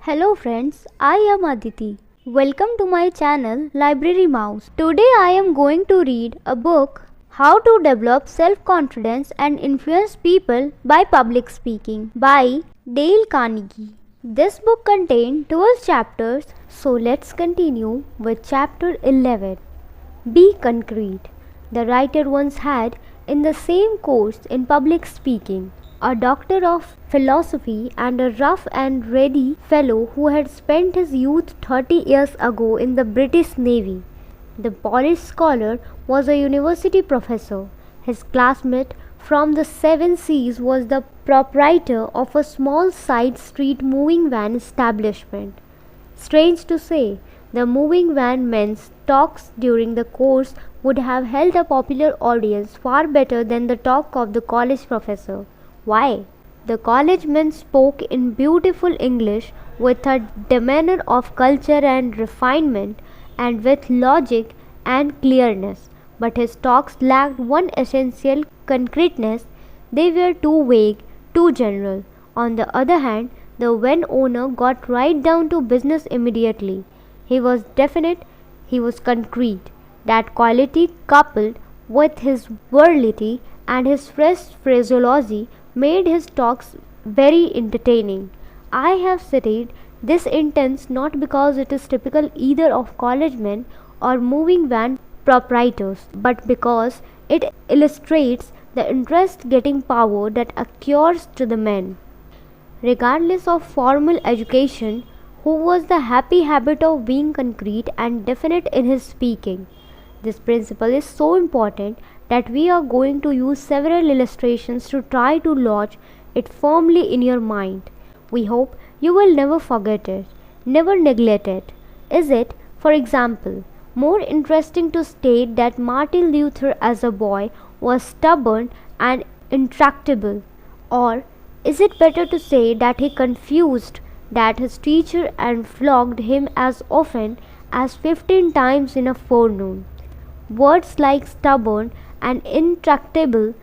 Hello friends, I am Aditi. Welcome to my channel Library Mouse. Today I am going to read a book, How to Develop Self-Confidence and Influence People by Public Speaking by Dale Carnegie. This book contains 12 chapters, so let's continue with chapter 11. Be concrete. The writer once had in the same course in public speaking a doctor of philosophy and a rough and ready fellow who had spent his youth 30 years ago in the British Navy. The polished scholar was a university professor. His classmate from the Seven Seas was the proprietor of a small side street moving van establishment. Strange to say, the moving van men's talks during the course would have held a popular audience far better than the talk of the college professor. Why? The college men spoke in beautiful English with a demeanor of culture and refinement and with logic and clearness, but his talks lacked one essential concreteness. They were too vague, too general. On the other hand, the van owner got right down to business immediately. He was definite, he was concrete. That quality, coupled with his virility and his fresh phraseology, made his talks very entertaining. I have cited this instance not because it is typical either of college men or moving van proprietors, but because it illustrates the interest-getting power that occurs to the men, regardless of formal education, who was the happy habit of being concrete and definite in his speaking. This principle is so important that we are going to use several illustrations to try to lodge it firmly in your mind. We hope you will never forget it, never neglect it. Is it, for example, more interesting to state that Martin Luther as a boy was stubborn and intractable, or is it better to say that he confused that his teacher and flogged him as often as 15 times in a forenoon? Words like stubborn and intractable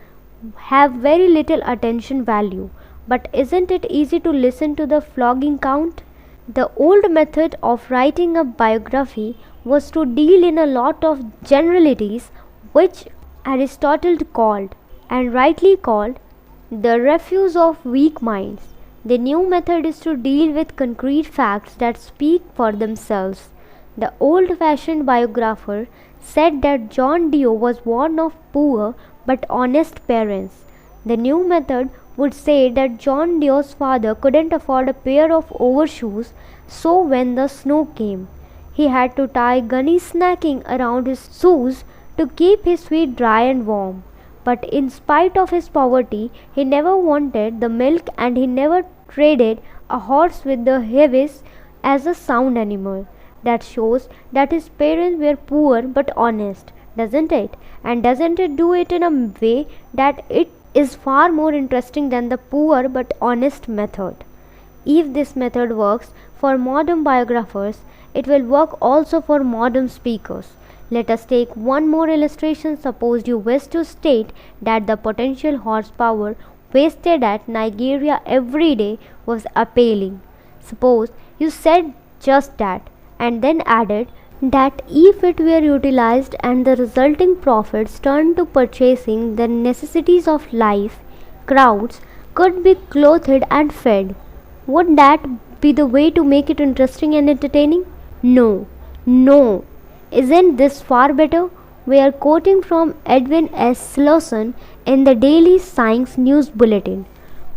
have very little attention value, but isn't it easy to listen to the flogging count? The old method of writing a biography was to deal in a lot of generalities, which Aristotle called, and rightly called, the refuse of weak minds. The new method is to deal with concrete facts that speak for themselves. The old-fashioned biographer said that John Doe was born of poor but honest parents. The new method would say that John Doe's father couldn't afford a pair of overshoes, so when the snow came, he had to tie gunny snacking around his shoes to keep his feet dry and warm. But in spite of his poverty, he never wanted the milk and he never traded a horse with the heavies as a sound animal. That shows that his parents were poor but honest, doesn't it? And doesn't it do it in a way that it is far more interesting than the poor but honest method? If this method works for modern biographers, it will work also for modern speakers. Let us take one more illustration. Suppose you wish to state that the potential horsepower wasted at Nigeria every day was appalling. Suppose you said just that, and then added that if it were utilized and the resulting profits turned to purchasing the necessities of life, crowds could be clothed and fed. Would that be the way to make it interesting and entertaining? No. Isn't this far better? We are quoting from Edwin S. Slauson in the Daily Science News Bulletin.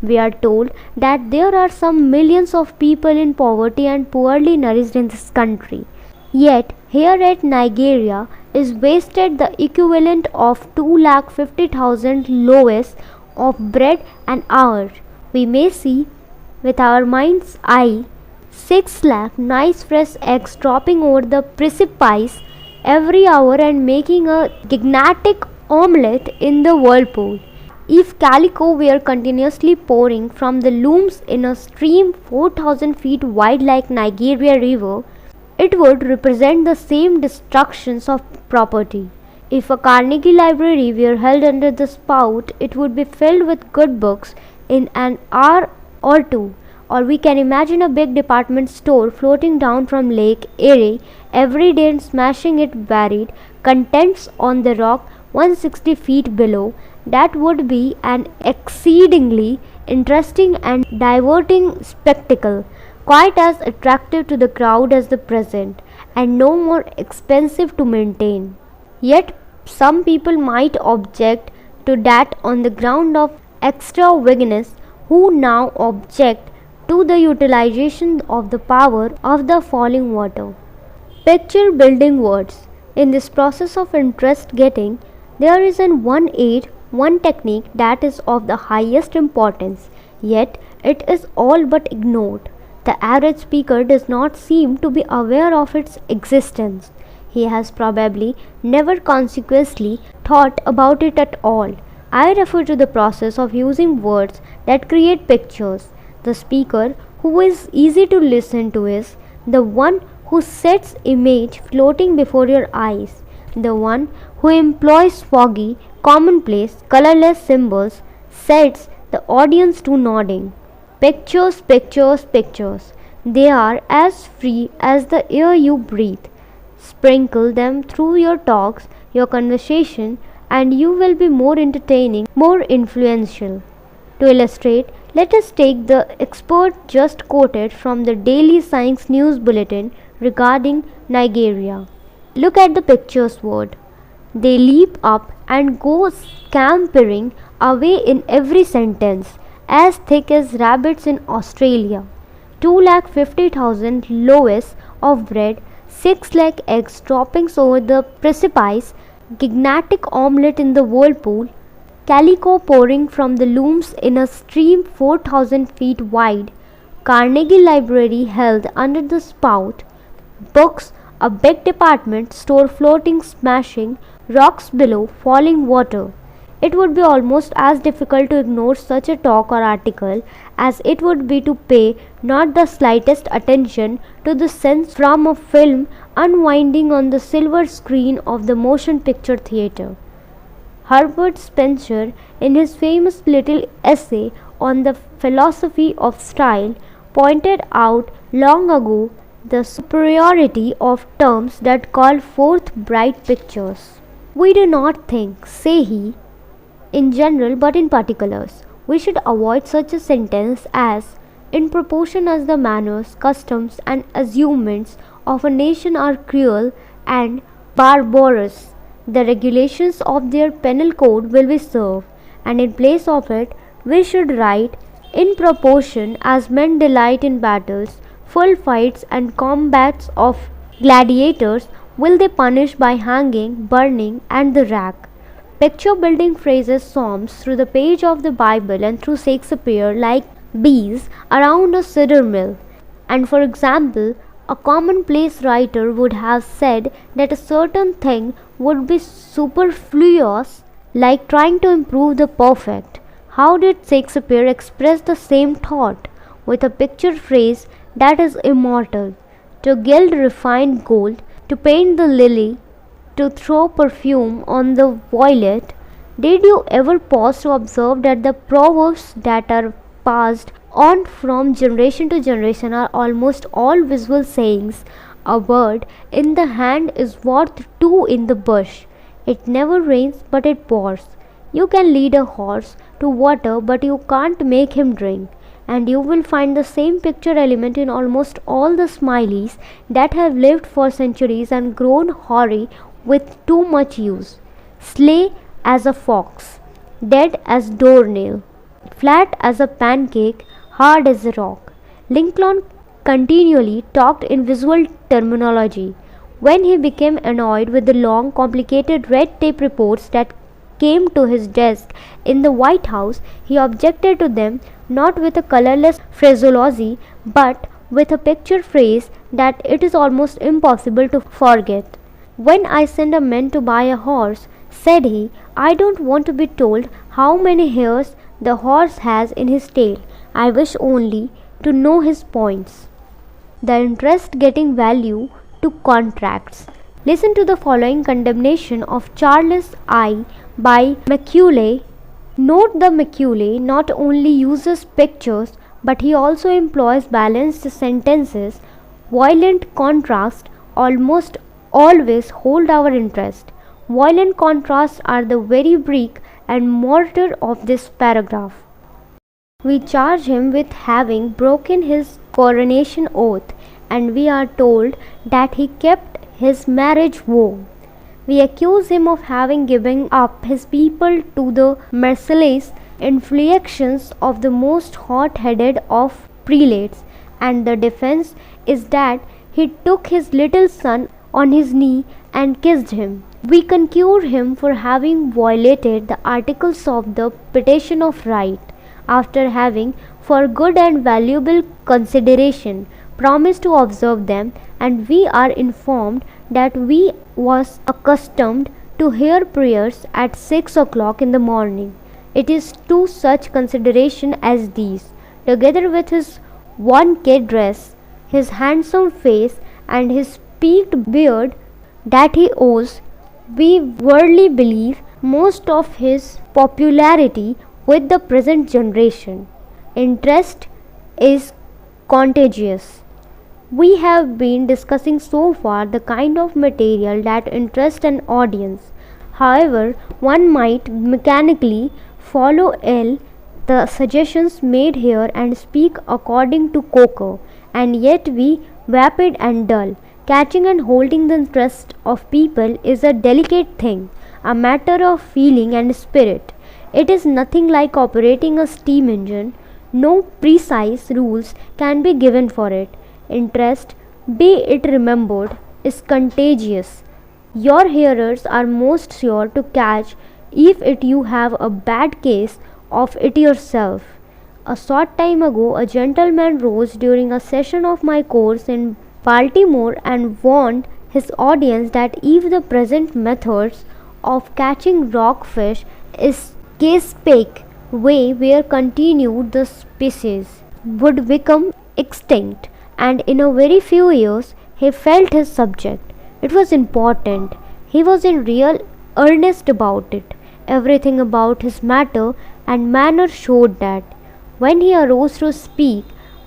We are told that there are some millions of people in poverty and poorly nourished in this country. Yet, here at Nigeria is wasted the equivalent of 250,000 loaves of bread an hour. We may see with our mind's eye 6 lakh nice fresh eggs dropping over the precipice every hour and making a gigantic omelette in the whirlpool. If calico were continuously pouring from the looms in a stream 4,000 feet wide like Nigeria River, it would represent the same destructions of property. If a Carnegie library were held under the spout, it would be filled with good books in an hour or two. Or we can imagine a big department store floating down from Lake Erie every day and smashing its varied contents on the rock 160 feet below. That would be an exceedingly interesting and diverting spectacle, quite as attractive to the crowd as the present, and no more expensive to maintain. Yet some people might object to that on the ground of extravagance, who now object to the utilization of the power of the falling water. Picture building words. In this process of interest getting, there is one aid, one technique that is of the highest importance, yet it is all but ignored. The average speaker does not seem to be aware of its existence. He has probably never consciously thought about it at all. I refer to the process of using words that create pictures. The speaker who is easy to listen to is the one who sets image floating before your eyes, the one who employs foggy, commonplace, colorless symbols, sets the audience to nodding. Pictures, pictures, pictures. They are as free as the air you breathe. Sprinkle them through your talks, your conversation, and you will be more entertaining, more influential. To illustrate, let us take the expert just quoted from the Daily Science News Bulletin regarding Nigeria. Look at the pictures word. They leap up and go scampering away in every sentence, as thick as rabbits in Australia. 250,000 loaves of bread, 6 lakh eggs droppings over the precipice, gigantic omelette in the whirlpool, calico pouring from the looms in a stream 4,000 feet wide, Carnegie Library held under the spout, books, a big department store floating, smashing, rocks below, falling water. It would be almost as difficult to ignore such a talk or article as it would be to pay not the slightest attention to the scenes from a film unwinding on the silver screen of the motion picture theater. Herbert Spencer, in his famous little essay on the philosophy of style, pointed out long ago the superiority of terms that call forth bright pictures. We do not think, say he, in general but in particulars. We should avoid such a sentence as, in proportion as the manners, customs, and amusements of a nation are cruel and barbarous, the regulations of their penal code will be served, and in place of it, we should write, in proportion as men delight in battles, full fights, and combats of gladiators, will they punish by hanging, burning, and the rack. Picture building phrases swarms through the page of the Bible and through Shakespeare like bees around a cider mill. And for example, a commonplace writer would have said that a certain thing would be superfluous, like trying to improve the perfect. How did Shakespeare express the same thought? With a picture phrase that is immortal: to gild refined gold, to paint the lily, to throw perfume on the violet. Did you ever pause to observe that the proverbs that are passed on from generation to generation are almost all visual sayings? A bird in the hand is worth two in the bush. It never rains but it pours. You can lead a horse to water but you can't make him drink. And you will find the same picture element in almost all the smileys that have lived for centuries and grown hoary with too much use. Slay as a fox, dead as doornail, flat as a pancake, hard as a rock. Lincoln continually talked in visual terminology. When he became annoyed with the long, complicated red tape reports that came to his desk in the White House, he objected to them not with a colorless phraseology but with a picture phrase that it is almost impossible to forget. When I send a man to buy a horse, said he, I don't want to be told how many hairs the horse has in his tail. I wish only to know his points. The interest getting value to contracts. Listen to the following condemnation of Charles I by Macaulay. Note the Macaulay not only uses pictures but he also employs balanced sentences. Violent contrasts almost always hold our interest. Violent contrasts are the very brick and mortar of this paragraph. We charge him with having broken his coronation oath, and we are told that he kept his marriage vow. We accuse him of having given up his people to the merciless inflictions of the most hot-headed of prelates, and the defense is that he took his little son on his knee and kissed him. We conjure him for having violated the articles of the Petition of Right, after having, for good and valuable consideration, promised to observe them, and we are informed that we was accustomed to hear prayers at 6 o'clock in the morning. It is to such consideration as these, together with his 1K dress, his handsome face, and his peaked beard, that he owes, we verily believe, most of his popularity with the present generation. Interest is contagious. We have been discussing so far the kind of material that interests an audience. However, one might mechanically follow the suggestions made here and speak according to Coco, and yet be vapid and dull. Catching and holding the interest of people is a delicate thing, a matter of feeling and spirit. It is nothing like operating a steam engine. No precise rules can be given for it. Interest, be it remembered, is contagious. Your hearers are most sure to catch if you have a bad case of it yourself. A short time ago, a gentleman rose during a session of my course in Baltimore and warned his audience that if the present methods of catching rockfish is case-pack way were continued, the species would become extinct, and in a very few years he felt his subject. It was important. He was in real earnest about it. Everything about his matter and manner showed that. When he arose to speak,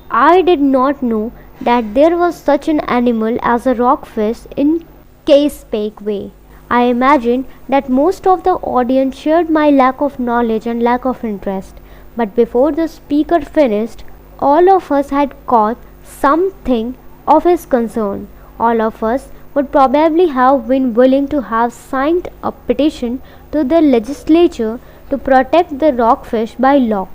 I did not know that there was such an animal as a rockfish in case-pack way. I imagine that most of the audience shared my lack of knowledge and lack of interest, but before the speaker finished, all of us had caught something of his concern. All of us would probably have been willing to have signed a petition to the legislature to protect the rockfish by law.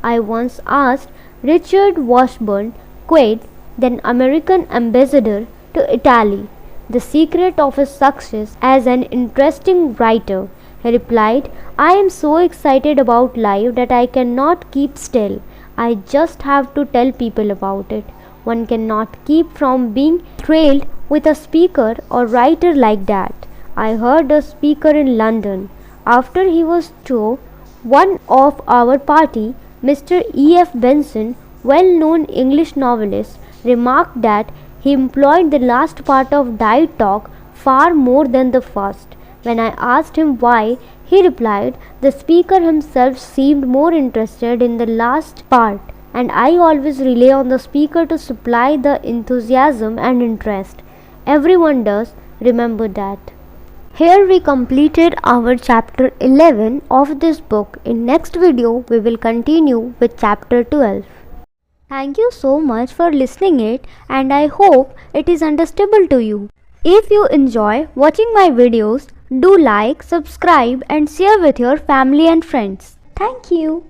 I once asked Richard Washburn Quaid, then American ambassador to Italy, the secret of his success as an interesting writer. He replied, I am so excited about life that I cannot keep still. I just have to tell people about it. One cannot keep from being thrilled with a speaker or writer like that. I heard a speaker in London. After he was through, one of our party, Mr. E.F. Benson, well-known English novelist, remarked that he employed the last part of diet talk far more than the first. When I asked him why, he replied, the speaker himself seemed more interested in the last part, and I always rely on the speaker to supply the enthusiasm and interest. Everyone does, remember that. Here we completed our chapter 11 of this book. In next video, we will continue with chapter 12. Thank you so much for listening it, and I hope it is understandable to you. If you enjoy watching my videos, do like, subscribe and share with your family and friends. Thank you.